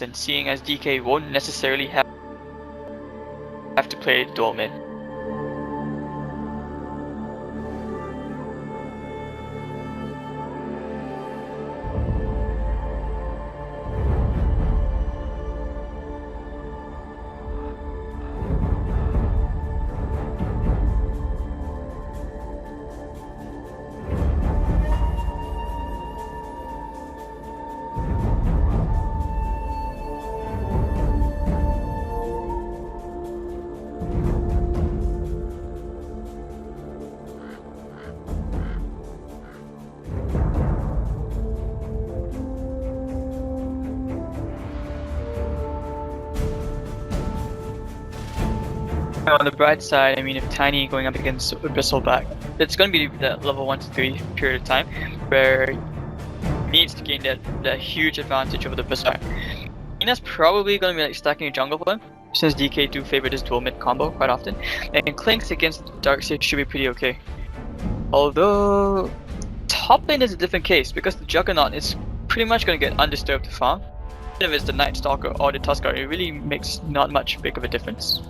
and seeing as DK won't necessarily have to play dual mid. On the bright side, I mean, if Tiny going up against Bristleback, it's going to be that level 1 to 3 period of time where he needs to gain that huge advantage over the Bristleback. Ina's probably going to be like stacking a jungle for him, since DK do favor this dual mid combo quite often, and Clinkz against Darkseid should be pretty okay. Although, top lane is a different case, because the Juggernaut is pretty much going to get undisturbed to farm. Even if it's the Night Stalker or the Tuskar, it really makes not much big of a difference.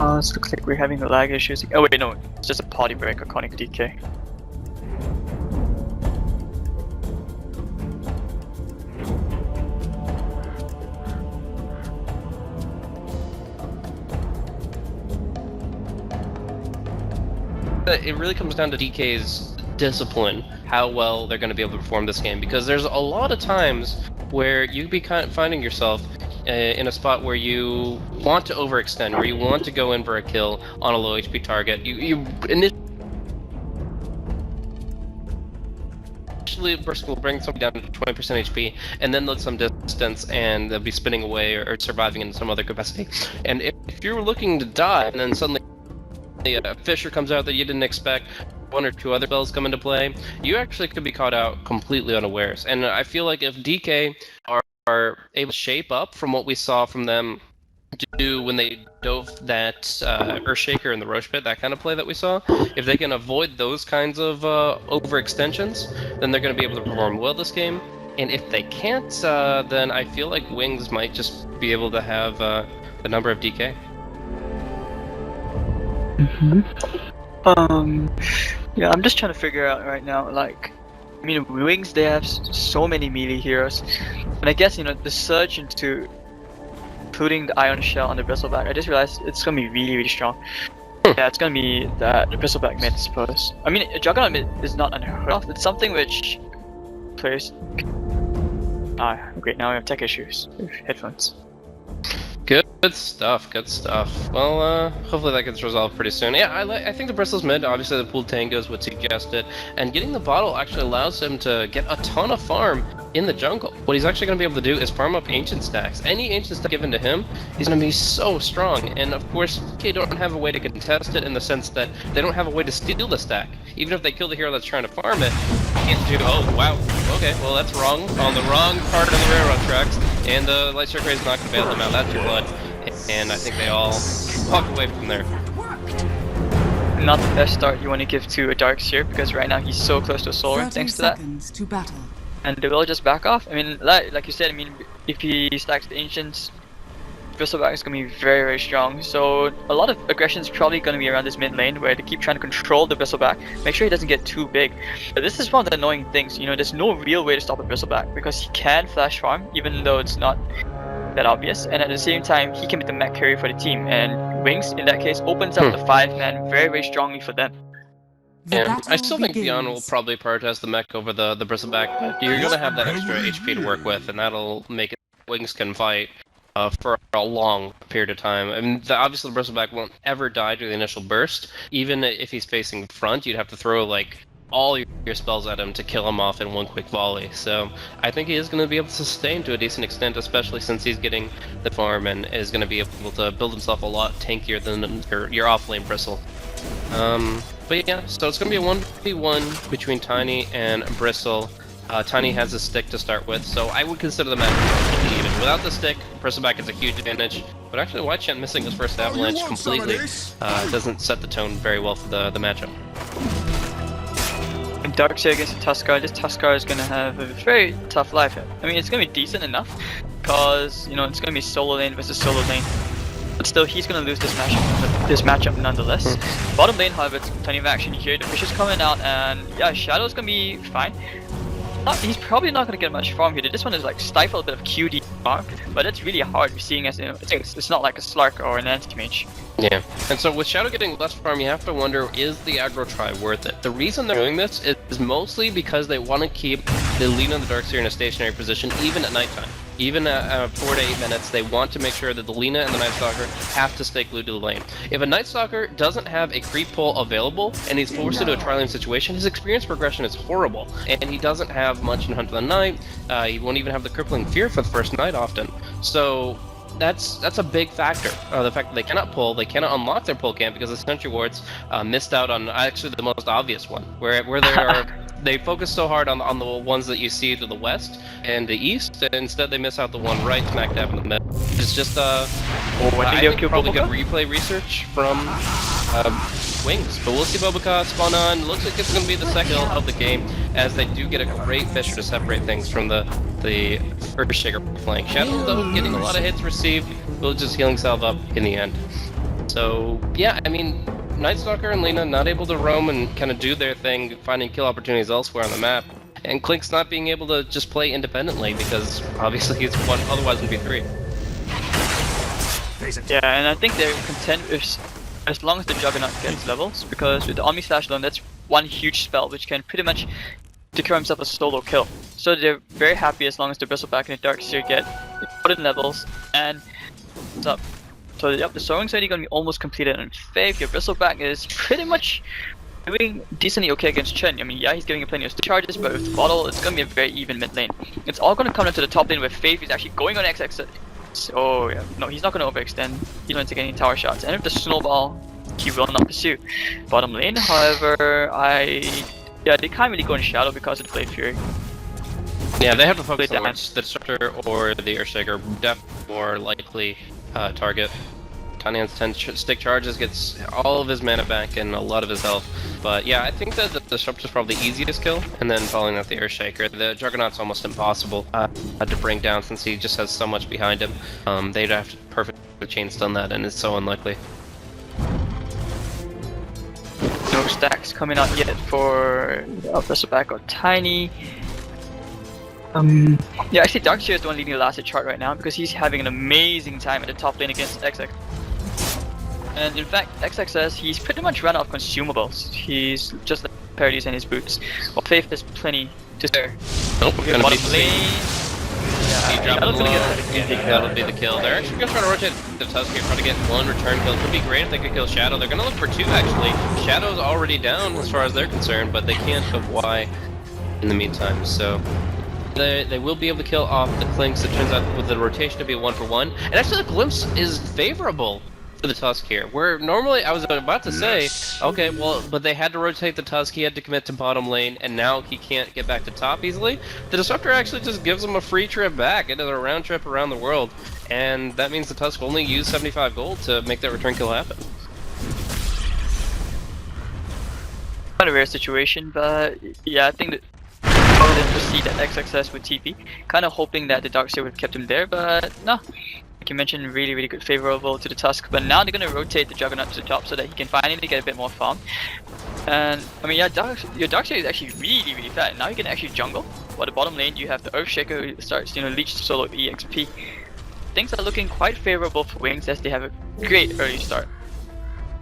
It looks like we're having the lag issues. Oh wait, no, it's just a party break according to DK. It really comes down to DK's discipline, how well they're going to be able to perform this game, because there's a lot of times where you be finding yourself in a spot where you want to overextend, where you want to go in for a kill on a low HP target. You initially burst will bring somebody down to 20% HP, and then let some distance, and they'll be spinning away or surviving in some other capacity. And if you're looking to die, and then suddenly a Fissure comes out that you didn't expect, one or two other spells come into play, you actually could be caught out completely unawares. And I feel like if DK are able to shape up from what we saw from them do when they dove that Earthshaker in the Roche Pit, that kind of play that we saw, if they can avoid those kinds of overextensions, then they're going to be able to perform well this game. And if they can't, then I feel like Wings might just be able to have the number of DK. Yeah, I'm just trying to figure out right now, like, I mean, Wings, they have so many melee heroes, and I guess, you know, the surge into including the Ion Shell on the Bristleback, I just realized it's gonna be really, really strong. Yeah, it's gonna be the Bristleback mid, I suppose. I mean, a Juggernaut mid is not unheard of, it's something which players... great, now we have tech issues with headphones. Good stuff, good stuff. Well, hopefully that gets resolved pretty soon. Yeah, I think the Bristle's mid, obviously the pooled tangos would suggest it, and getting the bottle actually allows him to get a ton of farm in the jungle. What he's actually going to be able to do is farm up ancient stacks. Any ancient stack given to him, he's going to be so strong, and of course, they don't have a way to contest it in the sense that they don't have a way to steal the stack. Even if they kill the hero that's trying to farm it, can't do, oh wow, okay, well that's wrong, on the wrong part of the railroad tracks, and the Light Circle is not going to bail them out, that's your blood. And I think they all walk away from there. Not the best start you want to give to a Darkseid, because right now he's so close to a Soul Ring thanks to that. To battle. And they will just back off. I mean, like you said, I mean, if he stacks the Ancients, Bristleback is going to be very, very strong. So a lot of aggression is probably going to be around this mid lane where they keep trying to control the Bristleback, make sure he doesn't get too big. But this is one of the annoying things, you know, there's no real way to stop a Bristleback because he can flash farm, even though it's not that obvious, and at the same time he can be the mech carry for the team, and Wings in that case opens up the 5-man very, very strongly for them. And I still think Beyond will probably prioritize the mech over the Bristleback, but you're going to have that extra HP to work with, and that'll make it Wings can fight for a long period of time. I mean, obviously the Bristleback won't ever die to the initial burst. Even if he's facing front, you'd have to throw like all your spells at him to kill him off in one quick volley. So I think he is going to be able to sustain to a decent extent, especially since he's getting the farm and is going to be able to build himself a lot tankier than your off-lane Bristle. But yeah, so it's going to be a 1v1 between Tiny and Bristle. Tiny has a stick to start with, so I would consider the match relatively even. Without the stick, Bristleback has a huge advantage. But actually, White Chant missing his first avalanche completely doesn't set the tone very well for the matchup. And Darkseer against the Tuskar, this Tuskar is going to have a very tough life. I mean, it's going to be decent enough, because, you know, it's going to be solo lane versus solo lane. But still, he's going to lose this matchup nonetheless. Bottom lane, however, it's plenty of action here. The fish is coming out, and yeah, Shadow's going to be fine. He's probably not going to get much farm here. This one is like stifle a bit of QD farm, but it's really hard seeing as, you know, it's not like a Slark or an anti-mage. Yeah, and so with Shadow getting less farm, you have to wonder, is the aggro try worth it? The reason they're doing this is mostly because they want to keep the Lina and the Darkseer in a stationary position, even at nighttime. Even at 4 to 8 minutes, they want to make sure that the Lina and the Night Stalker have to stay glued to the lane. If a Night Stalker doesn't have a creep pull available, and he's forced into a tri-lane situation, his experience progression is horrible. And he doesn't have much in Hunt of the Night, he won't even have the Crippling Fear for the first night often. So that's a big factor. The fact that they cannot pull, they cannot unlock their pull camp because the Sentry Wards missed out on actually the most obvious one, where there are... They focus so hard on the ones that you see to the west and the east, and instead they miss out the one right smack dab in the middle. It's just I think probably good replay research from Wings, but we'll see Bobica spawn on. Looks like it's going to be the second kill of the game, as they do get a great Fisher to separate things from the Earthshaker flank. Shadow, though, getting a lot of hits received, will just heal himself up in the end. So yeah, I mean, Night Stalker and Lina not able to roam and kind of do their thing, finding kill opportunities elsewhere on the map. And Klink's not being able to just play independently because obviously he's one, otherwise would be 3. Yeah, and I think they're content with as long as the Juggernaut gets levels, because with the Omni Slash alone, that's one huge spell which can pretty much secure himself a solo kill. So they're very happy as long as the Bristleback and the Darkseer get important levels and it's up. So yep, the Soaring's already going to be almost completed on Faith. Your Bristleback is pretty much doing decently okay against Chen. I mean, yeah, he's giving you plenty of charges, but with the bottle, it's going to be a very even mid lane. It's all going to come down to the top lane where Faith is actually going on XX. So yeah, no, he's not going to overextend. He's going to take any tower shots. And with the snowball, he will not pursue. Bottom lane, however, they can't really go in Shadow because of the Blade Fury. Yeah, they have to focus on the Disruptor or the Earthshaker, definitely more likely target. Tiny has 10 stick charges, gets all of his mana back and a lot of his health. But yeah, I think that the Disruptor is probably the easiest kill, and then following that the Earthshaker. The Juggernaut's almost impossible to bring down since he just has so much behind him. They'd have to perfectly chain stun that, and it's so unlikely. No stacks coming out yet for Bristleback or Tiny. Yeah, actually Darkseer is the one leading the last hit chart right now because he's having an amazing time at the top lane against XX. And in fact, XX says he's pretty much run out of consumables. He's just like Parodies and his boots. While Faith has plenty to spare. Nope, gonna bottom be lane. Yeah, that'll be the kill. They're actually gonna try to rotate the Tusk here, try to get one return kill. It would be great if they could kill Shadow. They're gonna look for 2 actually. Shadow's already down as far as they're concerned, but they can't kill Y in the meantime, so they will be able to kill off the Klinks. It turns out with the rotation to be a 1-for-1. And actually the Glimpse is favorable for the Tusk here, where normally I was about to say, okay, well, but they had to rotate the Tusk, he had to commit to bottom lane, and now he can't get back to top easily. The Disruptor actually just gives him a free trip back into the round trip around the world, and that means the Tusk only used 75 gold to make that return kill happen. Kind of rare situation, but yeah, I think that didn't proceed at XXS with TP, kind of hoping that the Darkseer would have kept him there, but no. Like you mentioned, really good favorable to the Tusk, but now they're going to rotate the Juggernaut to the top so that he can finally get a bit more farm. And I mean, yeah, your Darkseer is actually really fat. Now you can actually jungle. While the bottom lane, you have the Earthshaker who starts, leech solo EXP. Things are looking quite favorable for Wings as they have a great early start.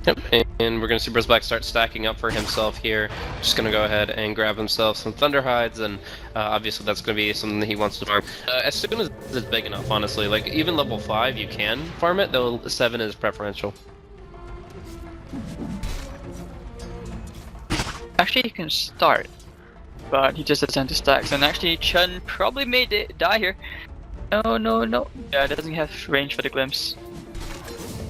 Yep, and we're going to see Bristleback start stacking up for himself here. Just going to go ahead and grab himself some Thunder Hides, and obviously that's going to be something that he wants to farm. As soon as it's big enough, honestly. Like, even level 5 you can farm it, though 7 is preferential. Actually, he can start, but he just doesn't have the stacks. And actually, Chen probably may die here. No. Yeah, it doesn't have range for the Glimpse.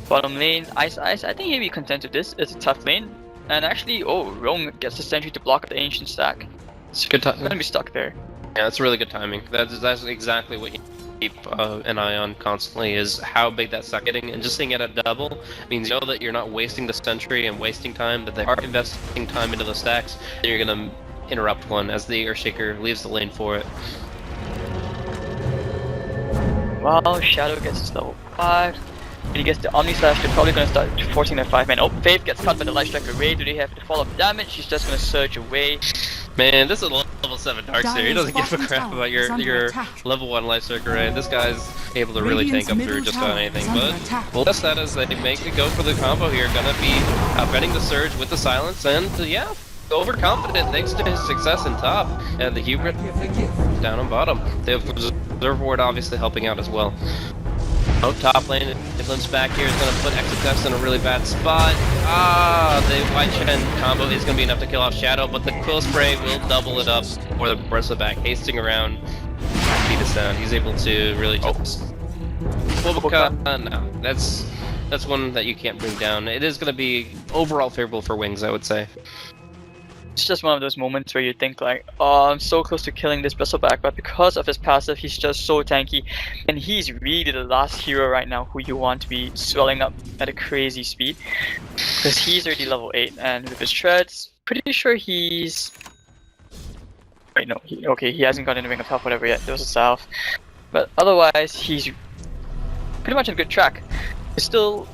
Bottom lane, Ice. I think he'll be content with this. It's a tough lane. And actually, oh, Rome gets the sentry to block the ancient stack. It's Good time. gonna be stuck there. Yeah, that's really good timing. That's exactly what you keep an eye on constantly, is how big that stack getting, and just seeing it at double means you know that you're not wasting the sentry and wasting time, that they are investing time into the stacks, and you're gonna interrupt one as the Earthshaker leaves the lane for it. Well, Shadow gets his level 5. When he gets the Omni Slash, they're probably gonna start forcing their 5-man. Oh, Faith gets cut by the Light Strike Array. Do they have to follow up damage? She's just gonna surge away. Man, this is a level 7 Darkseer. He doesn't give a crap about your level 1 Light Strike Array. This guy's able to really tank up through just about anything. But we'll test that as they make it go for the combo here. Gonna be outbetting the Surge with the Silence, and yeah, overconfident thanks to his success in top. And the Hubris down on bottom. They have Reserve Ward obviously helping out as well. Oh, top lane, it limps back here, is going to put Exodus in a really bad spot. The White Chen combo is going to be enough to kill off Shadow, but the Quill Spray will double it up for the Bristleback, hasting around, beat us down. He's able to really just... no, that's one that you can't bring down. It is going to be overall favorable for Wings, I would say. It's just one of those moments where you think like, oh, I'm so close to killing this Bristleback, but because of his passive, he's just so tanky. And he's really the last hero right now who you want to be swelling up at a crazy speed. Because he's already level 8, and with his treads, pretty sure he's... Wait, no, he hasn't gotten in the Ring of Health, whatever yet, there was a South. But otherwise, he's pretty much on a good track. He's still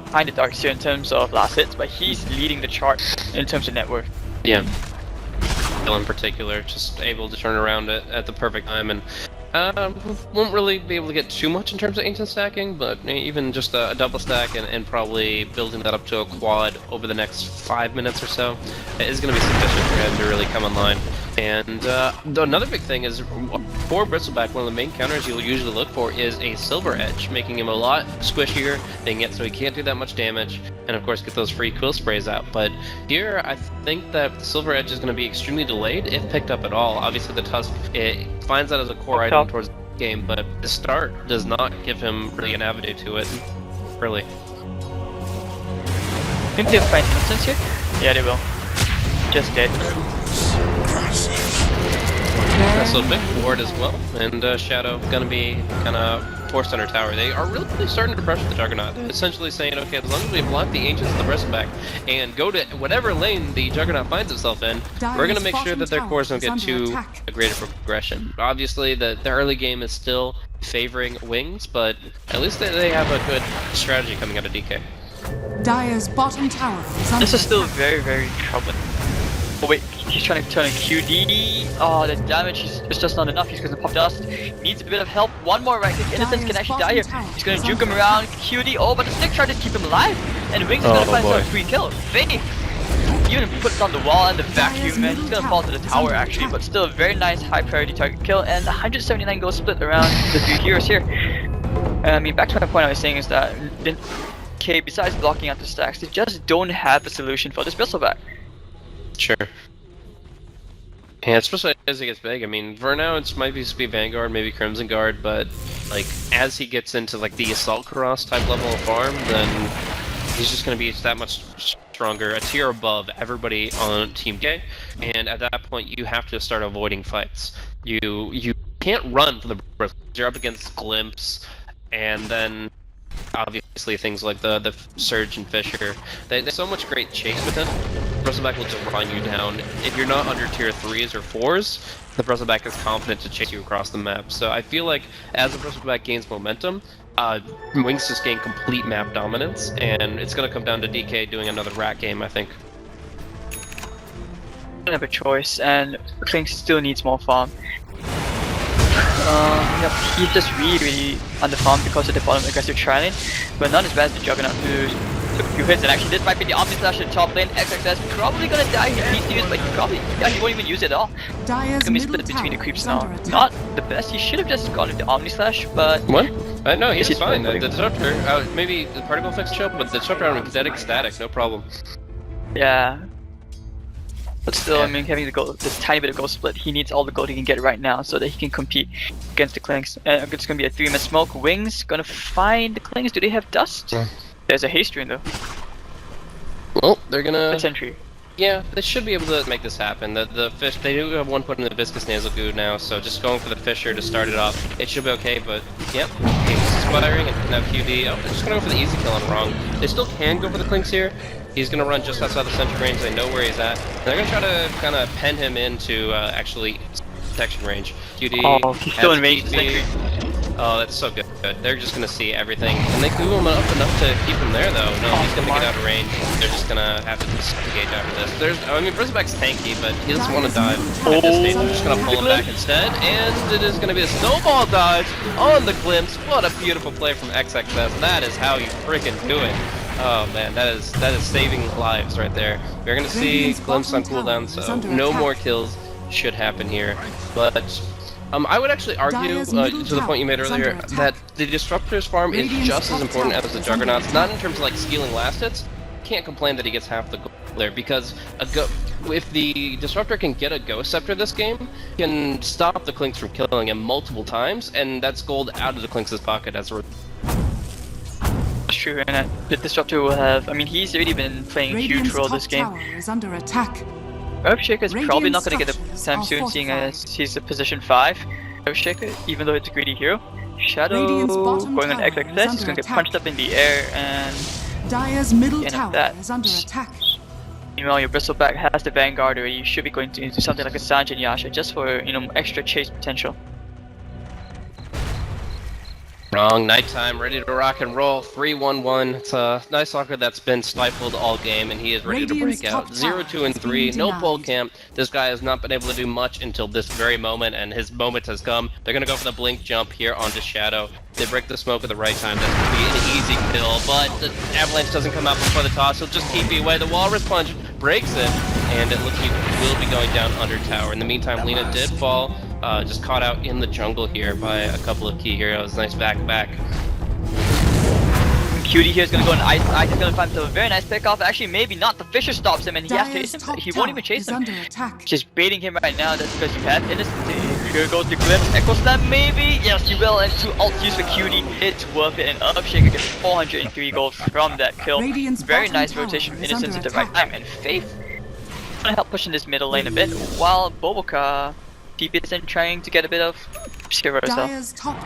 behind the Darkseer in terms of last hits, but he's leading the chart in terms of net worth. Yeah, in particular, just able to turn around at the perfect time, and won't really be able to get too much in terms of ancient stacking, but even just a double stack and probably building that up to a quad over the next 5 minutes or so is going to be sufficient for him to really come online. And another big thing is, for Bristleback, one of the main counters you'll usually look for is a Silver Edge, making him a lot squishier, making it so he can't do that much damage, and of course get those free Quill Sprays out. But here, I think that the Silver Edge is going to be extremely delayed, if picked up at all. Obviously the Tusk, it finds that as a core item towards the game, but the start does not give him really an avenue to it, really. Think they'll find instance here? Yeah, they will. Just dead. So big ward as well, and Shadow gonna be kind of forced under tower. They are really starting to pressure the Juggernaut, essentially saying, okay, as long as we block the Ancients and the Bristleback and go to whatever lane the Juggernaut finds itself in, we're gonna make sure that their cores don't get too great a progression. Obviously, the early game is still favoring Wings, but at least they have a good strategy coming out of DK. Dire's bottom tower is under This is still very, very troubling. Oh wait, he's trying to turn a QD. Oh, the damage is just not enough. He's gonna pop dust. Needs a bit of help. One more right click. Innocence can actually die here. He's gonna juke him around. QD. Oh, but the stick tries to keep him alive. And Wings is gonna find some free kill. Faith even puts on the wall and the vacuum, and he's gonna fall to the tower actually. But still a very nice high priority target kill, and 179 goals split around the 3 heroes here. And I mean, back to my point I was saying is that okay, besides blocking out the stacks, they just don't have a solution for this Bristleback. Sure. Yeah, especially as he gets big. I mean, for now it might be Speed Vanguard, maybe Crimson Guard, but like as he gets into like the Assault Cross type level of farm, then he's just going to be that much stronger, a tier above everybody on Team K. And at that point, you have to start avoiding fights. You can't run from the Bristles. You're up against Glimpse, and then obviously things like the Surge and Fisher. There's so much great chase with him. Bristleback will just run you down. If you're not under tier 3s or 4s, the Bristleback is confident to chase you across the map. So I feel like as the Bristleback gains momentum, Wings just gain complete map dominance, and it's going to come down to DK doing another rat game, I think. Don't have a choice, and Klink still needs more farm. Yep, he's just really underfarmed because of the bottom aggressive tri-lane, but not as bad as the Juggernaut who took a few hits, and actually this might be the Omni Slash in the top lane. XXS probably gonna die, he needs to use, but he won't even use it at all. It's gonna be split between the creeps now. Not the best, he should have just gone with the Omni Slash, but... What? No, he's fine. The Disruptor, maybe the Particle Effects chill, but the Disruptor on Kinetic Static, no problem. Yeah. But still, I mean, having this tiny bit of gold split, he needs all the gold he can get right now so that he can compete against the Clinks. It's gonna be a 3-man smoke. Wings gonna find the Clinks. Do they have dust? Yeah. There's a haste rune though. Well, they're gonna... The sentry. Yeah, they should be able to make this happen. The fish, they do have 1 point in the viscous nasal goo now, so just going for the Fisher to start it off, it should be okay, but yep, he's firing and now QD. Oh, they're just gonna go for the easy kill on wrong. They still can go for the clinks here. He's gonna run just outside the sentry range, they know where he's at. And they're gonna try to kind of pen him into actually detection range. QD. Oh, he's still in range. Oh, that's so good. They're just gonna see everything. Can they glue him up enough to keep him there, though? No, he's gonna get out of range. They're just gonna have to disengage after this. I mean, Bristleback's tanky, but he doesn't want to dive at this stage. They're just gonna pull him back instead, and it is gonna be a snowball dodge on the glimpse. What a beautiful play from XXS. That is how you freaking do it. Oh man, that is saving lives right there. We're gonna see glimpse on cooldown, so no more kills should happen here. But I would actually argue, to the point you made earlier, that the Disruptor's farm is just as important as the Juggernaut's, not in terms of like stealing last hits. Can't complain that he gets half the gold there, because if the Disruptor can get a Ghost Scepter this game, he can stop the Clinks from killing him multiple times, and that's gold out of the Clinks' pocket as a result. That's true, and the Disruptor will have, I mean, he's already been playing a huge role this game. Is under attack. Earthshaker's probably not going to get a time soon, seeing as he's a position 5. Earthshaker, even though it's a greedy hero. Shadow going on XXS, he's going to get punched up in the air, and Dire's middle end tower of that. is under attack. Meanwhile, your Bristleback has the Vanguard already. You should be going to into something like a Sanjin Yasha, just for, you know, extra chase potential. Wrong, nighttime, ready to rock and roll, 3-1-1. It's a nice soccer that's been stifled all game, and he is ready to break out. 0-2 and 3, no pole camp. This guy has not been able to do much until this very moment, and his moment has come. They're gonna go for the blink jump here onto Shadow. They break the smoke at the right time. That's gonna be an easy kill, but the avalanche doesn't come out before the toss. He'll just keep you away. The Walrus Punch breaks it, and it looks like he will be going down under tower. In the meantime, Lina did fall. Just caught out in the jungle here by a couple of key heroes. Nice back. Cutie here is going to go on ice. Ice is going to find a very nice pickoff. Actually, maybe not. The Fisher stops him and he has to chase him. He won't even chase him. Just baiting him right now. That's because you have innocent. Here goes the glimpse. Echo Slam, maybe? Yes, you will. And 2 ult use for Cutie. It's worth it. And Upshaker gets 403 gold from that kill. Very nice rotation of innocence at the right time. And Faith going to help pushing this middle lane a bit, while Boboka TP's in trying to get a bit of hero herself.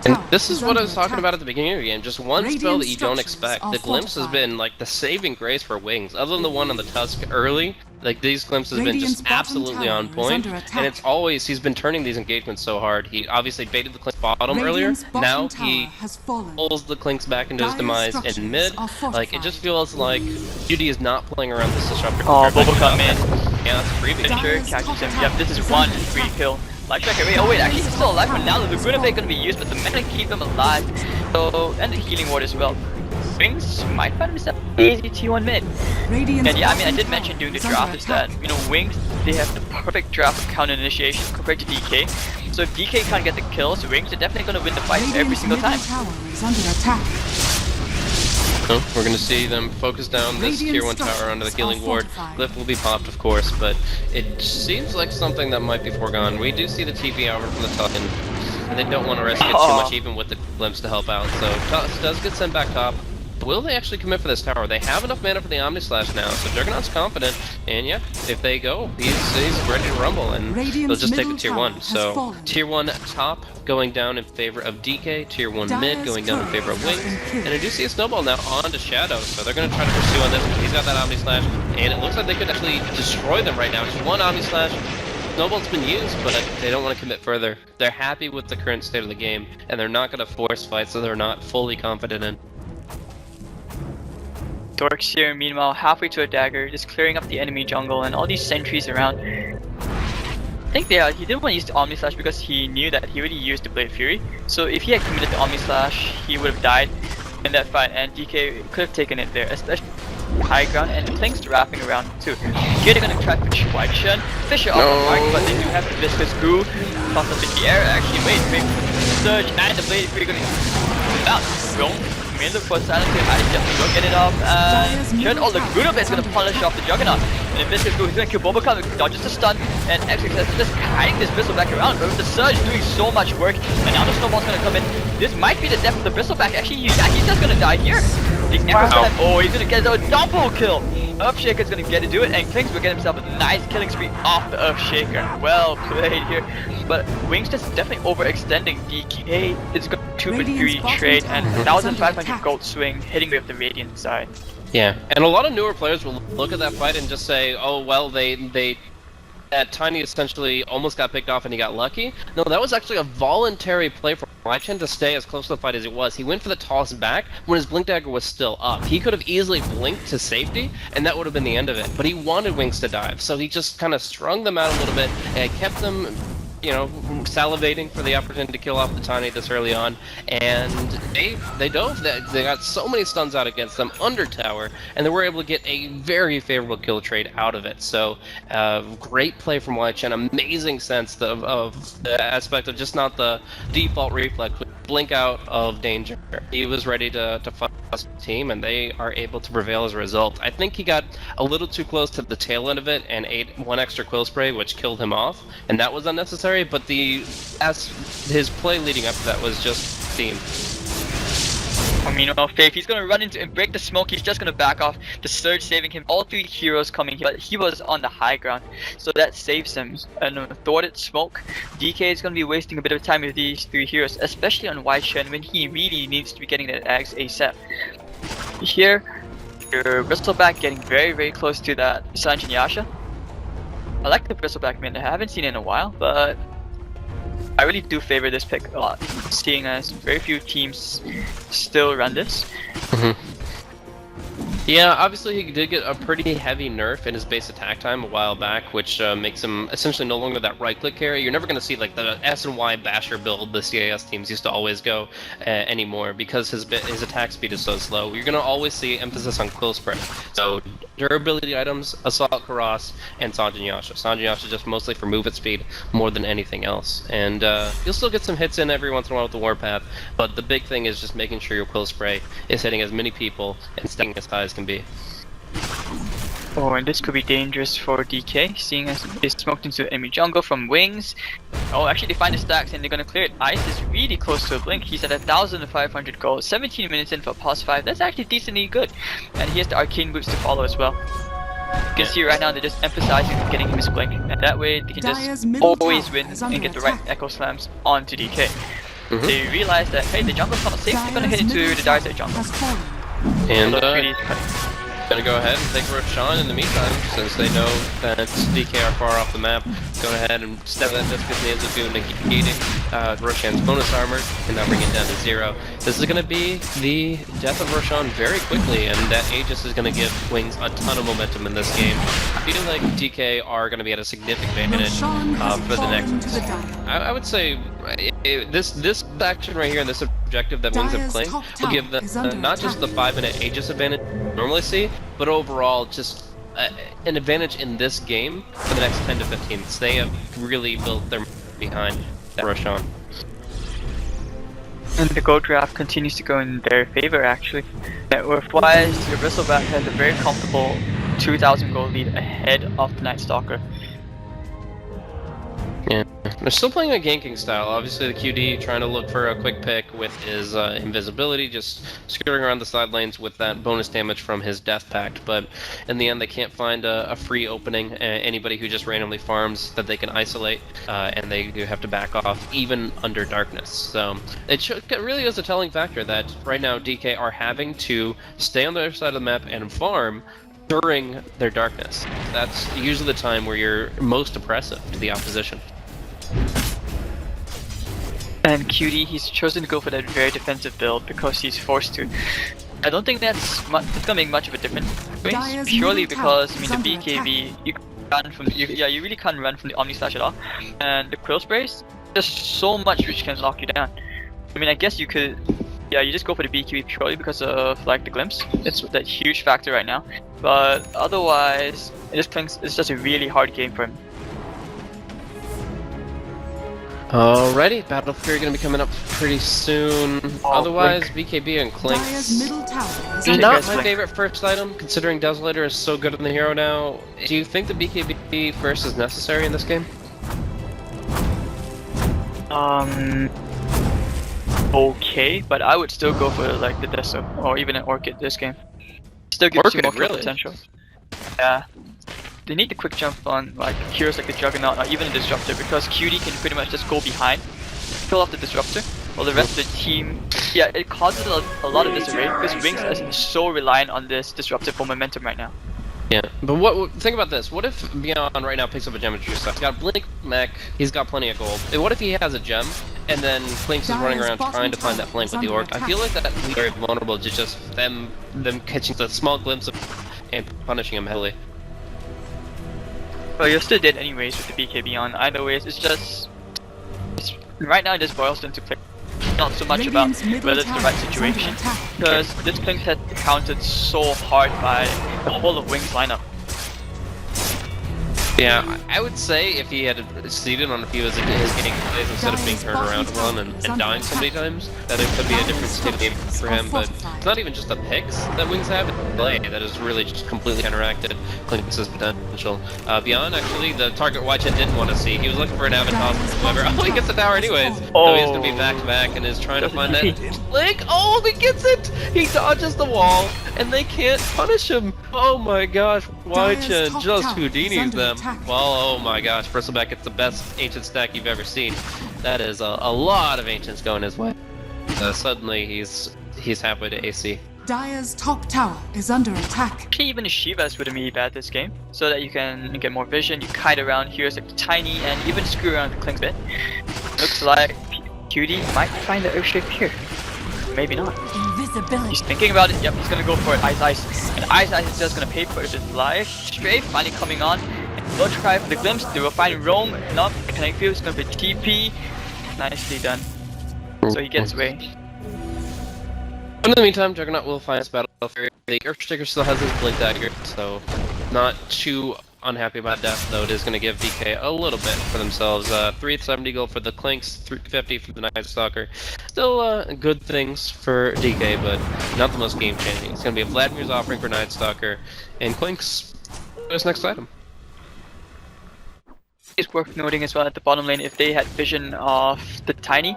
And this is what I was talking about at the beginning of the game. Just one spell that you don't expect. The glimpse has been like the saving grace for Wings. Other than the one on the Tusk early, like these glimpses have been just absolutely on point. And it's always, he's been turning these engagements so hard. He obviously baited the Clinks bottom earlier. Now he pulls the Clinks back into his demise in mid. Like, it just feels like Duty is not playing around this Disruptor. Oh, Bubblegum in. Yeah, that's a freebie. Fisher catches him. Yep, this is one free kill. Life Tracker, wait, oh wait, actually he's still alive for now. The Laguna Bay gonna be used, but the mana keep him alive. So, and the healing ward as well. Wings might find himself easy T1 mid. And yeah, I mean, I did mention during the draft is that, you know, Wings, they have the perfect draft of counter initiation compared to DK. So if DK can't get the kills, Wings are definitely gonna win the fight every single time. So we're gonna see them focus down this tier 1 tower under the healing ward. Glyph will be popped, of course, but it seems like something that might be foregone. We do see the TP over from the top, and they don't want to risk it too much, even with the glimpse to help out. So Tusk does get sent back top. Will they actually commit for this tower? They have enough mana for the Omni Slash now, so Juggernaut's confident, and yeah, if they go, he's ready to rumble, and they'll just take the tier 1. So tier 1 top going down in favor of DK, tier 1 mid going down in favor of Wings, and I do see a snowball now onto Shadow, so they're going to try to pursue on this. He's got that Omni Slash, and it looks like they could actually destroy them right now. Just one Omni Slash. Snowball's been used, but they don't want to commit further. They're happy with the current state of the game, and they're not going to force fights that they're not fully confident in. Dorks here, meanwhile, halfway to a dagger, just clearing up the enemy jungle and all these sentries around. I think he didn't want to use the Omni Slash because he knew that he already used the Blade Fury. So if he had committed the Omni Slash, he would have died in that fight, and DK could have taken it there, especially high ground, and Clink's wrapping around too. Here they're gonna try for Schweigchen. Fisher off the mark, but they do have the Viscous Goo. Toss up in the air, actually, wait, Surge, and the Blade Fury gonna bounce. Roam. Look for silence here, I definitely go get it off, and oh, the Laguna Bay is gonna polish off the Juggernaut. And Viscous Goo, he's gonna kill Boboka, dodges the stun, and XXS is just kiting this Bristleback around, but with the Surge doing so much work, and now the Snowball's gonna come in. This might be the death of the Bristleback. Actually, he's just gonna die here. The Echo's gonna, oh, he's gonna get a double kill. Earthshaker's gonna get to do it, and Klings will get himself a nice killing spree off the Earthshaker. Well played here. But Wings just definitely overextending. DK is going 2-3 trade and 1,500 gold swing, hitting with the Radiant side. Yeah, and a lot of newer players will look at that fight and just say, oh, well, that Tiny essentially almost got picked off and he got lucky. No, that was actually a voluntary play from Lychan to stay as close to the fight as he was. He went for the toss back when his Blink Dagger was still up. He could have easily blinked to safety, and that would have been the end of it. But he wanted Wings to dive, so he just kind of strung them out a little bit and kept them, you know, salivating for the opportunity to kill off the Tiny this early on, and they dove. They got so many stuns out against them under tower, and they were able to get a very favorable kill trade out of it. So, great play from Lychan. Amazing sense of the aspect of just not the default reflex, but blink out of danger. He was ready to fight the team, and they are able to prevail as a result. I think he got a little too close to the tail end of it and ate one extra quill spray, which killed him off, and that was unnecessary. But his play leading up to that was just theme. I mean, well, Faith, he's gonna run into and break the smoke. He's just gonna back off. The surge saving him. All 3 heroes coming here, but he was on the high ground, so that saves him. And thwarted smoke. DK is gonna be wasting a bit of time with these 3 heroes, especially on White Shen when he really needs to be getting that Axe ASAP. Here, your Bristleback getting very, very close to that Sanjin Yasha. I like the Bristleback mid. I haven't seen it in a while, but I really do favor this pick a lot, seeing as very few teams still run this. Yeah, obviously he did get a pretty heavy nerf in his base attack time a while back, which makes him essentially no longer that right-click carry. You're never going to see like the S and Y basher build the CAS teams used to always go anymore, because his attack speed is so slow. You're going to always see emphasis on quill spray. So durability items, Assault Karas, and Sanjin Yasha. Sanjin Yasha just mostly for movement speed more than anything else. And you'll still get some hits in every once in a while with the Warpath, but the big thing is just making sure your quill spray is hitting as many people and staying as high as can be. Oh, and this could be dangerous for DK, seeing as they smoked into enemy jungle from Wings. Oh, actually they find the stacks and they're gonna clear it. Ice is really close to a blink. He's at 1,500 gold. 17 minutes in for pause 5. That's actually decently good. And he has the arcane boots to follow as well. You can see right now they're just emphasizing getting him his blink, and that way they can just always win and get the right echo slams onto DK. They realize that, hey, the jungle's not safe, they're gonna hit into the Dire Side jungle. And gonna go ahead and take Roshan in the meantime, since they know that DK are far off the map. Go ahead and step that Discus Nanzuku negating Roshan's bonus armor, and now bring it down to 0. This is gonna be the death of Roshan very quickly, and that Aegis is gonna give Wings a ton of momentum in this game. I feel like DK are gonna be at a significant advantage for the next. I would say this action right here and this objective that Wings have claimed will give them not just the 5-minute Aegis advantage we normally see, but overall just an advantage in this game for the next 10 to 15 minutes. They have really built their behind that Roshan. And the gold draft continues to go in their favor actually. Net worth wise, your Bristleback has a very comfortable 2,000 gold lead ahead of the Night Stalker. Yeah, they're still playing a ganking style. Obviously the QD trying to look for a quick pick with his invisibility, just skirting around the side lanes with that bonus damage from his Death Pact, but in the end they can't find a free opening, anybody who just randomly farms that they can isolate, and they do have to back off even under darkness. So it really is a telling factor that right now DK are having to stay on the other side of the map and farm during their darkness. That's usually the time where you're most oppressive to the opposition. And QD, he's chosen to go for that very defensive build because he's forced to. I don't think it's gonna make much of a difference, purely because I mean the BKB you really can't run from the Omni Slash at all, and the Quill Sprays, there's so much which can lock you down. I mean, I guess you could, you just go for the BKB purely because of like the glimpse. It's that huge factor right now, but otherwise it's just a really hard game for him. Alrighty, Battle Fury gonna be coming up pretty soon. Otherwise, BKB and Clinks. Not my favorite first item, considering Desolator is so good on the hero now. Do you think the BKB first is necessary in this game? Okay, but I would still go for like the Deso or even an Orchid this game. Still gives you more kill potential. Yeah. They need the quick jump on like heroes like the Juggernaut or even the Disruptor, because QD can pretty much just go behind, kill off the Disruptor, while the rest of the team, yeah, it causes a lot of disarray because Wings is so reliant on this Disruptor for momentum right now. Yeah, but think about this. What if Beyond right now picks up a gem and stuff? He's got Blink Mech, he's got plenty of gold. And what if he has a gem, and then Flinks is running around trying to find that flank with the Orc? I feel like that we're very vulnerable to just them catching the small glimpse of and punishing him heavily. Well, you're still dead anyways with the BKB on. Either ways, right now it just boils down to play. Not so much about whether it's the right situation, because this Blink had countered so hard by the whole of Wings lineup. Yeah, I would say if he had succeeded on a few of his getting plays instead of being turned around to run and dying so many times, that it could be a different state of game for him. But it's not even just the picks that Wings have in play that has really just completely counteracted Clinton's potential. Beyond, actually, the target Whitehead didn't want to see. He was looking for an avatar, however. Oh, he gets the tower anyways. So he's going to be back-to-back and is trying to find that Link. Oh, he gets it! He dodges the wall, and they can't punish him. Oh my gosh, Whitehead just Houdinis them. Well, oh my gosh, Bristleback gets the best ancient stack you've ever seen. That is a lot of ancients going his way. Suddenly he's halfway to AC. Dire's top tower is under attack. Actually, even the Shivas wouldn't be bad this game, so that you can get more vision, you kite around heroes like Tiny, and even screw around the Kling's bit. Looks like QD might find the Earthshape here. Maybe not. Invisibility. He's thinking about it. Yep, he's gonna go for it. Ice. And Ice is just gonna pay for his life. Strafe finally coming on. And we'll try for the glimpse. They will find Roam. Not connect field. It's gonna be TP. Nicely done. So he gets away. In the meantime, Juggernaut will find his battle fury. The Earthshaker still has his Blink Dagger, so not too unhappy about that, though it is going to give DK a little bit for themselves. 370 gold for the Clinks, 350 for the Night Stalker. Still good things for DK, but not the most game changing. It's going to be a Vladimir's offering for Night Stalker, and Clinks his next item. It's worth noting as well at the bottom lane, if they had vision of the Tiny,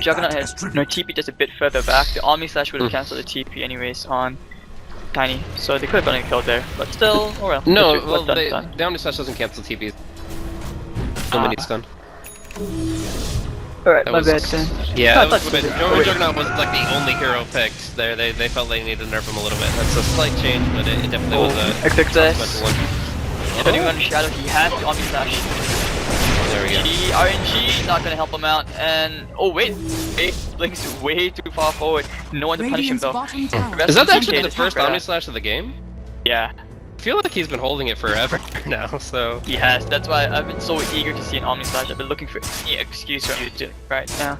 Juggernaut has TP just a bit further back. The Omni Slash would have cancelled the TP anyways on Tiny, so they could have gotten killed there, but still, oh well. No, well, the Omni Slash doesn't cancel TPs. No mini stun. Alright, my bad then. Yeah, Juggernaut was like the only hero picked there. They felt they needed to nerf him a little bit. That's a slight change, but it definitely was a consequential one. Depending on the shadow, he has the Omni Slash. There we go. RNG not gonna help him out, and oh wait, Blink's way too far forward. No one to punish him though. Is that actually the first Omni Slash of the game? Yeah. I feel like he's been holding it forever now, so... He has, that's why I've been so eager to see an Omni Slash. I've been looking for any excuse for you to do it right now.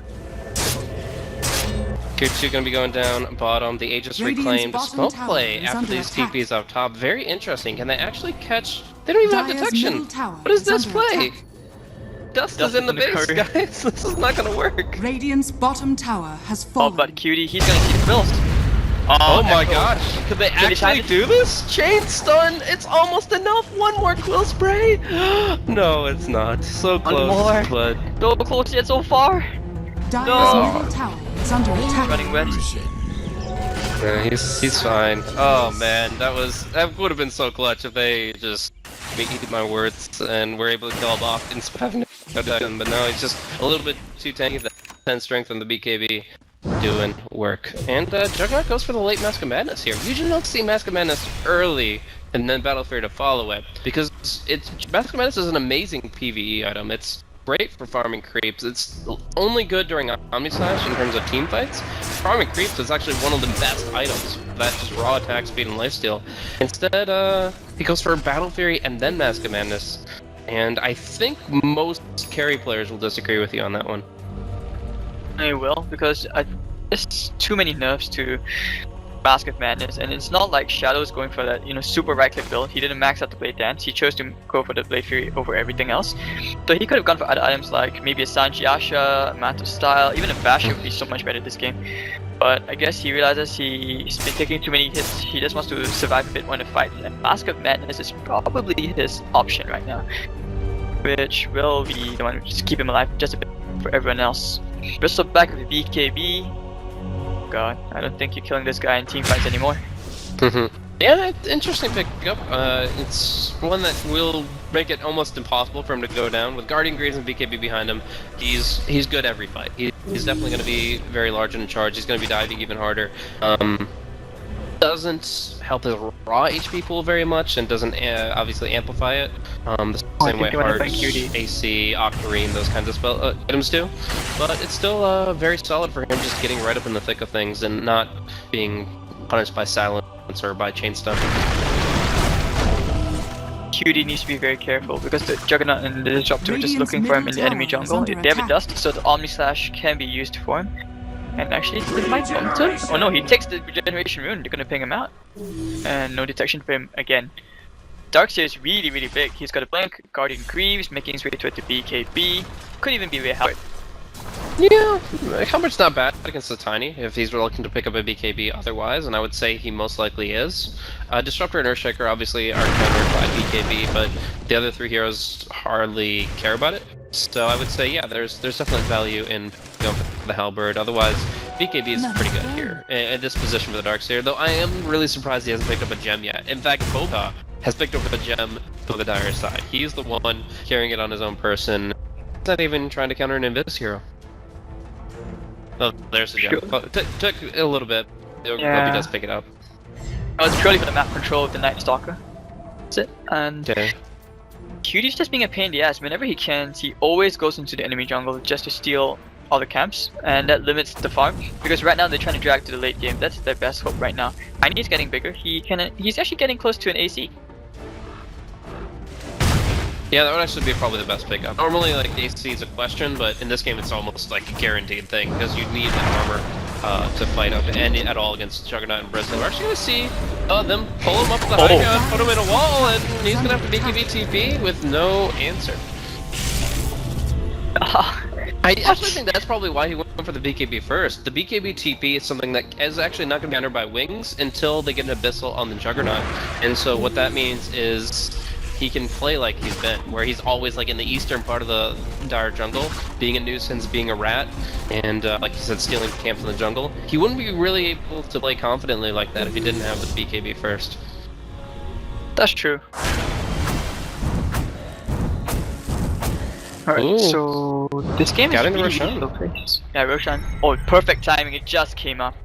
Tier 2 gonna be going down bottom. The Aegis reclaimed. Smoke play after these TPs up top. Very interesting. Can they actually catch... They don't even have detection! What is this play? Dust is in the base, guys. This is not gonna work. Radiant's bottom tower has fallen. Oh, but Cutie, he's gonna keep Bills. Oh my gosh. Could they actually do this? Chain stun! It's almost enough! One more quill spray! No, it's not. So close, more. but... So close yet so far! Dire's middle tower is under attack. Running wet. Yeah, he's fine. Oh man, that would have been so clutch if they just eat my words and were able to kill him off instead of having to go down. But no, he's just a little bit too tanky. The 10 strength on the BKB doing work. And Juggernaut goes for the late Mask of Madness here. Usually don't see Mask of Madness early and then Battle Fury to follow it, because Mask of Madness is an amazing PvE item. It's great for farming creeps. It's only good during Omni Slash in terms of team fights. Farming creeps is actually one of the best items. That's just raw attack speed and lifesteal. Instead, he goes for Battle Fury and then Mask of Madness. And I think most carry players will disagree with you on that one. I will, because there's too many nerfs to Mask of Madness, and it's not like Shadow's going for that, super right-click build. He didn't max out the Blade Dance. He chose to go for the Blade Fury over everything else. So he could have gone for other items like maybe a Sanji Asha, a Mantle Style, even a Basher would be so much better this game. But I guess he realizes he's been taking too many hits. He just wants to survive a bit when the fight, and Mask of Madness is probably his option right now, which will be the one to just keep him alive just a bit for everyone else. Bristleback with the BKB. God, I don't think you're killing this guy in team fights anymore. Yeah, interesting pickup. It's one that will make it almost impossible for him to go down. With Guardian Greaves and BKB behind him, he's good every fight. He's definitely going to be very large in charge. He's going to be diving even harder. Doesn't help his raw HP pool very much, and doesn't obviously amplify it. The same way Heart, AC, Octarine, those kinds of items do. But it's still very solid for him, just getting right up in the thick of things and not being punished by silence or by chain stun. QD needs to be very careful because the Juggernaut and the Disruptor are just looking for him in the enemy jungle. They have a dust, so the Omni Slash can be used for him. And actually, it might bump him. Oh no, he takes the regeneration rune. They're gonna ping him out. And no detection for him again. Darkseer is really, really big. He's got a blank Guardian Greaves, making his way toward the BKB. Could even be way Howard. Yeah, Halbert's not bad against the Tiny if he's looking to pick up a BKB otherwise, and I would say he most likely is. Disruptor and Earthshaker obviously are countered by BKB, but the other three heroes hardly care about it. So I would say, yeah, there's definitely value in going for the Halberd. Otherwise, BKB is pretty good here in this position for the Darkseer, though I am really surprised he hasn't picked up a gem yet. In fact, Boga has picked up a gem for the Dire side. He's the one carrying it on his own person. He's not even trying to counter an Invis hero. Oh, there's the gem. Oh, took a little bit. Hope he does pick it up. Oh, it's purely for the map control of the Night Stalker. That's it. And QD's just being a pain in the ass. Whenever he can, he always goes into the enemy jungle just to steal all the camps, and that limits the farm. Because right now they're trying to drag to the late game. That's their best hope right now. Tiny's getting bigger. He's actually getting close to an AC. Yeah, that would actually be probably the best pickup. Normally, like, AC is a question, but in this game it's almost like a guaranteed thing, because you need an armor to fight up any at all against Juggernaut and Bristle. We're actually going to see them pull him up the high ground, put him in a wall, and he's going to have to BKB TP with no answer. I actually think that's probably why he went for the BKB first. The BKB TP is something that is actually not going to be countered by wings until they get an Abyssal on the Juggernaut. And so what that means is he can play like he's been, where he's always like in the eastern part of the Dire jungle, being a nuisance, being a rat, and like you said, stealing camps in the jungle. He wouldn't be really able to play confidently like that if he didn't have the BKB first. That's true. Alright, so this game is really Roshan. Yeah, Roshan. Oh, perfect timing, it just came up.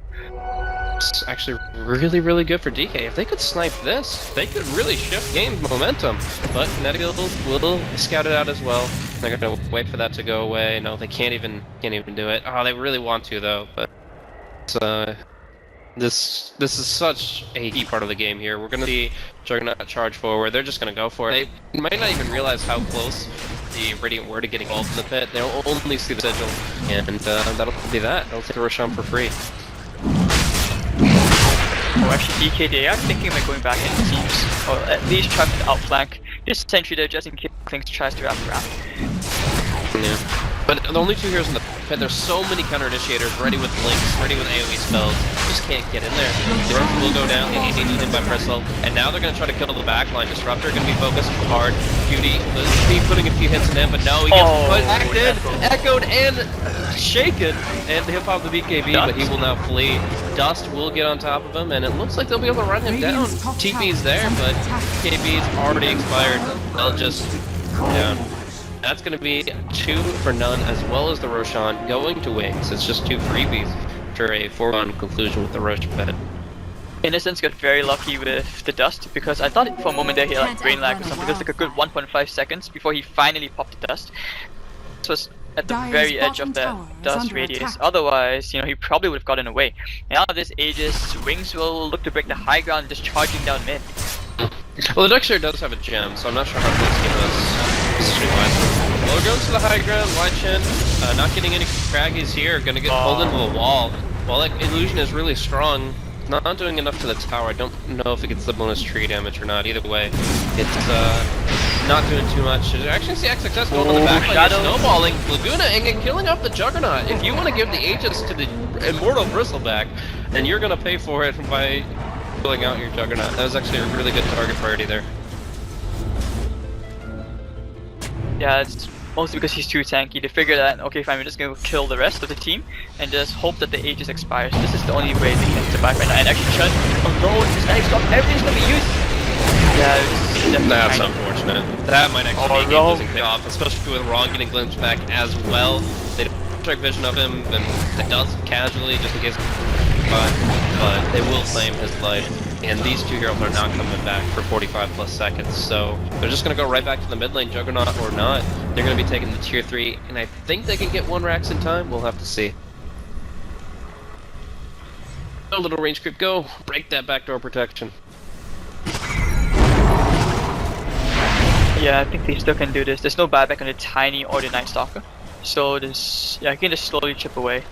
It's actually really, really good for DK. If they could snipe this, they could really shift game momentum. But Netigal will scout it out as well. They're gonna wait for that to go away. No, they can't even do it. Oh, they really want to though, but this is such a key part of the game here. We're gonna see Juggernaut charge forward. They're just gonna go for it. They might not even realize how close the Radiant were to getting involved in the pit. They'll only see the sigil, and that'll be that. They'll take a Roshan for free. Oh, actually, DK, they are thinking about going back into teams, or at least try to outflank. Just sentry there, just in case things tries to wrap around. Yeah. But the only two heroes in the pit, there's so many counter initiators ready with links, ready with AoE spells. Just can't get in there. The Roach will go down, get hit by Bristle, and now they're gonna try to kill the backline. Disruptor gonna be focused hard. Cutie be putting a few hits in him, but no, he gets echoed and shaken, and he'll pop the BKB, but he will now flee. Dust will get on top of him, and it looks like they'll be able to run him down. TP's there, but BKB's already expired. They'll just down. That's going to be 2 for none, as well as the Roshan going to wings. It's just 2 freebies after a foregone conclusion with the Rosh pet. Innocence got very lucky with the dust, because I thought for a moment there he had like brain lag or something. It was like a good 1.5 seconds before he finally popped the dust. This was at the very edge of that dust radius. Otherwise, you know, he probably would have gotten away. Now this Aegis, wings will look to break the high ground, just charging down mid. Well, the Darkseer does have a gem, so I'm not sure how close he was positioning-wise. Well, we're going to the high ground, wide chin, not getting any craggies here, gonna get pulled into the wall. While that illusion is really strong, not doing enough to the tower. I don't know if it gets the bonus tree damage or not. Either way, it's not doing too much. Actually, see XXS going on the back line, snowballing Laguna and killing off the Juggernaut. If you want to give the Aegis to the Immortal Bristleback, then you're gonna pay for it by pulling out your Juggernaut. That was actually a really good target priority there. Yeah, it's mostly because he's too tanky. They figure that, okay fine, we're just gonna kill the rest of the team and just hope that the Aegis expires. This is the only way they can survive right now. And actually Chun alone, this knife stop, everything's gonna be used. Yeah, it's definitely That's kind of- unfortunate. That might actually be a game Wrong. losing payoff, especially with Ron getting glimpsed back as well. They don't check vision of him, and it does casually just in case, but they will claim his life. And these two heroes are not coming back for 45 plus seconds, so they're just gonna go right back to the mid lane, Juggernaut or not. They're gonna be taking the tier 3, and I think they can get 1 Rax in time. We'll have to see. A little range creep, go break that backdoor protection. Yeah, I think they still can do this. There's no buyback on the Tiny or the Night Stalker. So this, yeah, I can just slowly chip away.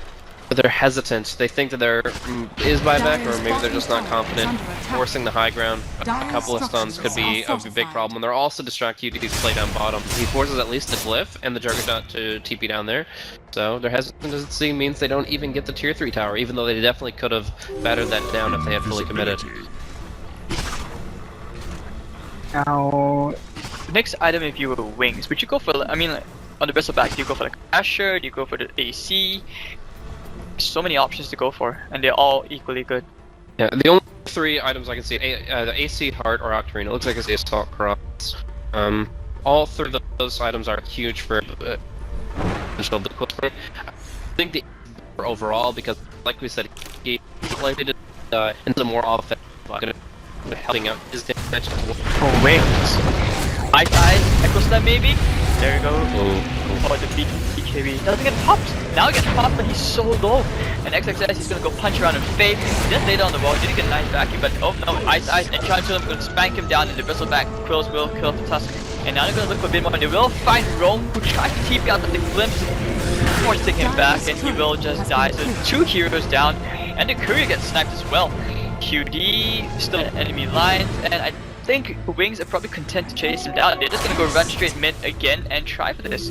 But they're hesitant. They think that there is buyback, or maybe they're just not confident. Forcing the high ground, a couple of stuns could be a big problem. They're also distracted QT's play down bottom. He forces at least the Glyph and the Juggernaut to TP down there. So their hesitancy means they don't even get the tier 3 tower, even though they definitely could have battered that down if they had fully committed. Now, the next item if you were wings, would you go for, I mean, like, on the Bristle back, do you go for the Crasher, do you go for the AC? So many options to go for, and they're all equally good. Yeah, the only 3 items I can see, the AC, Heart, or Octarine. It looks like it's the Assault Cross. All 3 of those items are huge for the I think the overall, because like we said, he played into more offensive, helping out his damage. Oh, wings. Ice Echo Slam maybe? There you go. Oh, the BKB. Doesn't get popped. Now he gets popped, but he's so low. And XXS, he's gonna go punch around in Faith. He just laid on the wall, didn't get a nice vacuum, but oh no, Ice, and Chanchulum's gonna spank him down in the Bristle back. Quills will kill the Tusk. And now they're gonna look for a bit more, and they will find Rome, who tries to TP out of the glimpse, forcing him back, and he will just die. So 2 heroes down, and the courier gets sniped as well. QD, still in enemy lines, and I think Wings are probably content to chase him down. They're just gonna go run straight mid again and try for this.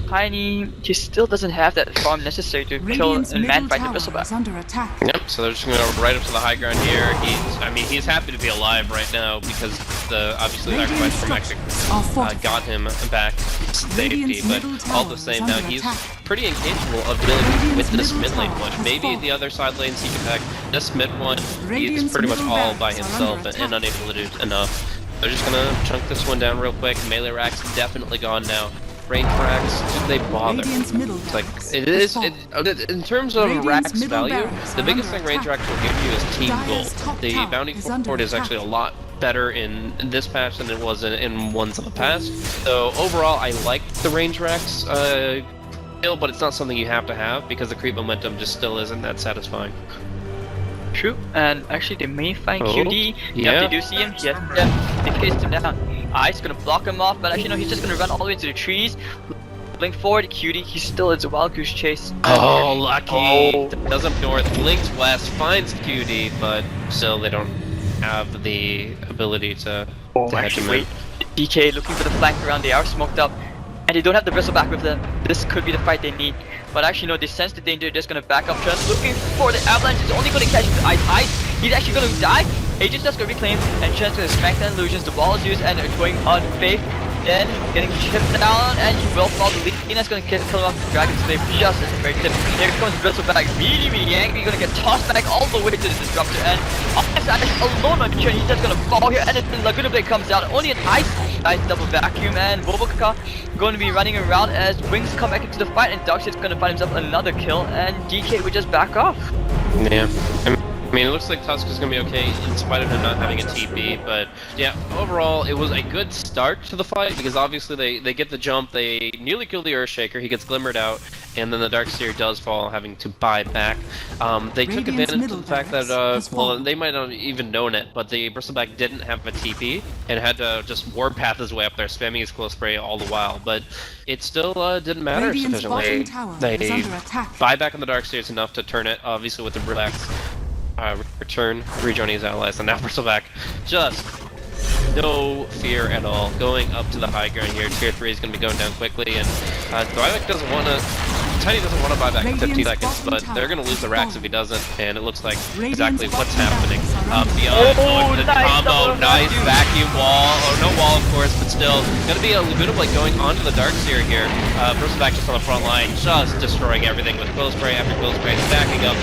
Tiny, he still doesn't have that farm necessary to kill and man fight the Bristleback. Yep, so they're just gonna go right up to the high ground here. He's happy to be alive right now because obviously the sacrifice from Mexico got him back safety, but all the same now he's pretty incapable of dealing with this mid lane push. Maybe the other side lanes he can hack. This mid one, he's pretty much all by himself and unable to do enough. They're just gonna chunk this one down real quick. Melee Rack's definitely gone now. Range racks, should they bother? It's like, in terms of racks value, the biggest thing range racks will give you is team gold. The bounty fort is actually a lot better in this patch than it was in ones of the past. So overall, I like the range racks but it's not something you have to have because the creep momentum just still isn't that satisfying. True, and actually they may find QD. Yeah. If they do see him, they chased him down. Ice gonna block him off, but actually no, he's just gonna run all the way to the trees. Blink forward, QD, he still is a wild goose chase. Oh, lucky! Does up north, blinks west, finds QD, but still they don't have the ability to head him in. DK looking for the flank around, they are smoked up. And they don't have the Bristleback with them. This could be the fight they need. But actually no, they sense the danger, they're just gonna back up. Trent looking for the avalanche, he's only gonna catch the Ice. He's actually gonna die. Agent's just gonna reclaim, and Trent's gonna smack the illusions. The wall is used, and they're going on Faith. Then getting chipped down, and he will fall. The Lena's gonna kill him off the Dragon's Slave just as a very tip. Here comes Bristleback, really angry, gonna get tossed back all the way to the Disruptor, and Ice alone on Trent, he's just gonna fall here, and then Laguna Blade comes out. Only an Ice double vacuum, and Bobokaka going to be running around as Wings come back into the fight, and Darkseid's gonna find himself another kill, and DK would just back off. Yeah. I mean, it looks like Tusk is going to be okay in spite of him not having a TP, but yeah, overall, it was a good start to the fight because obviously they get the jump, they nearly kill the Earthshaker, he gets glimmered out, and then the Darkseer does fall, having to buy back. They took advantage of the fact that, well, they might not have even known it, but the Bristleback didn't have a TP and had to just warp path his way up there, spamming his close spray all the while, but it still didn't matter sufficiently. They buy back on the Darkseers enough to turn it, obviously with the relax. Return, rejoin his allies, and now Bristleback just no fear at all. Going up to the high ground here, tier 3 is going to be going down quickly, and Thryvek doesn't want to Tiny doesn't want to buy back in 15 seconds, but they're going to lose the racks if he doesn't, and it looks like exactly what's happening. Beyond the combo, nice vacuum wall, or no wall of course, but still, going to be a bit of like going onto the Darkseer here. Bristleback just on the front line, just destroying everything with Quill Spray after Quill Spray, stacking up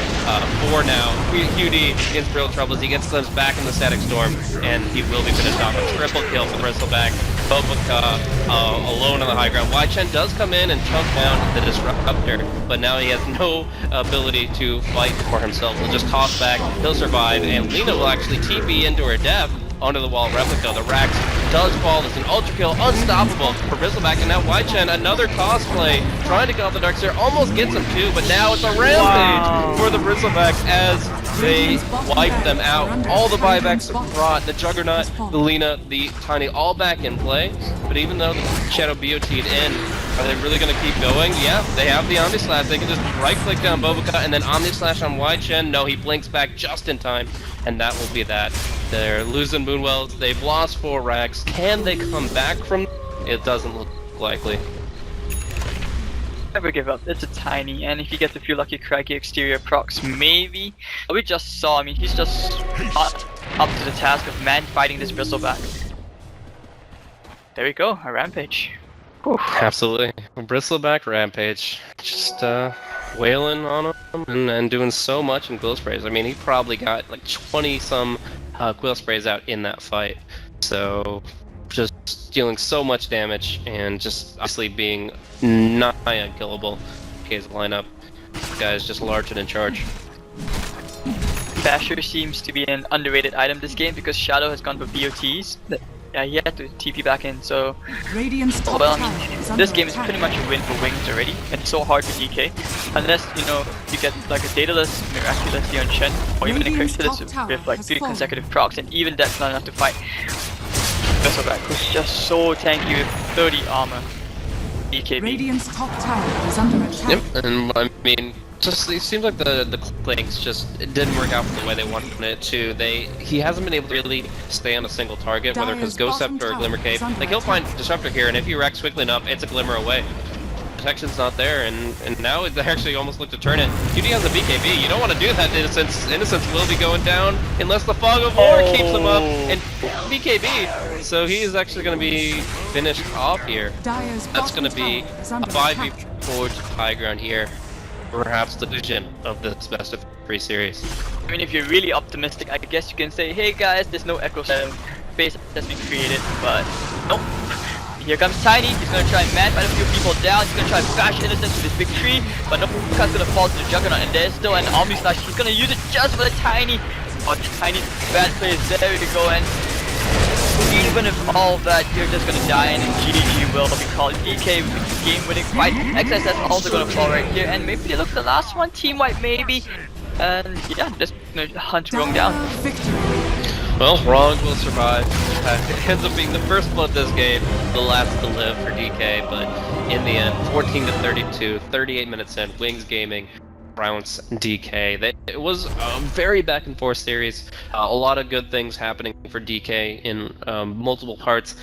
4 now. QD in real trouble as he gets them back in the Static Storm, and he will be finished off. A triple kill for Bristleback. Bobuka alone on the high ground. Chen does come in and chunk down the Disruptor, but now he has no ability to fight for himself. He'll just toss back, he'll survive, and Lina will actually TP into her death onto the wall replica. The Rax does fall. It's an ultra kill, unstoppable for Bristleback, and now Chen, another cosplay, trying to get off the Darkseer, almost gets him too, but now it's a rampage for the Bristlebacks as they wipe them out. All the buybacks brought the Juggernaut, the Lina, the Tiny, all back in play. But even though the Shadow BOT'd in, are they really going to keep going? Yeah, they have the Omni Slash. They can just right-click down Bobuka and then Omni Slash on Chen. No, he blinks back just in time, and that will be that. They're losing Moonwells. They've lost 4 racks. Can they come back from? It doesn't look likely. Never give up. It's a Tiny, and if he gets a few lucky craggy exterior procs, maybe. But we just saw, I mean, he's just not up to the task of man fighting this Bristleback. There we go, a rampage. Whew. Absolutely. Bristleback rampage. Just wailing on him and doing so much in Quill Sprays. I mean, he probably got like 20-some Quill Sprays out in that fight. So, just dealing so much damage and just obviously being nigh unkillable. DK's lineup. This guy's just large and in charge. Basher seems to be an underrated item this game because Shadow has gone for BOTs. Yeah, he had to TP back in, so... Well, I mean, this game is pretty much a win for Wings already. It's so hard for DK. Unless, you know, you get like a Daedalus, Miraculous, on Chen, or even a Crystalis with like 3 consecutive procs, and even that's not enough to fight Bristleback, who's just so tanky with 30 armor. DKB. Radiant's top tower is under attack. Yep, and I mean, just it seems like the clicks just it didn't work out the way they wanted it to. He hasn't been able to really stay on a single target, whether it's Ghost Scepter or Glimmer Cape. Like he'll find Disruptor here, and if he racks quickly enough, it's a Glimmer away. Protection's not there, and now they actually almost look to turn it. QD has a BKB. You don't want to do that. Innocence will be going down unless the Fog of War keeps him up, and BKB. So he is actually going to be finished off here. That's going to be a 5v4 to high ground here. Perhaps the vision of this best of 3 series. I mean, if you're really optimistic, I guess you can say, hey guys, there's no Echo space that's been created, but nope. Here comes Tiny, he's gonna try and man fight a few people down, he's gonna try and bash Innocence with his big tree, but no, Bobuka's gonna fall to the Juggernaut, and there's still an Omni Slash, he's gonna use it just for the Tiny. Oh, the Tiny's bad play is there to go, and even if all that, you're just gonna die, and GG will be called. DK with the game-winning fight. XSS also gonna fall right here, and maybe they look the last one, team wipe maybe, and yeah, just gonna hunt Rong down. Well, Wrong will survive. It ends up being the first blood this game, the last to live for DK, but in the end, 14-32, 38 minutes in, Wings Gaming rounds DK. It was a very back and forth series, a lot of good things happening for DK in multiple parts.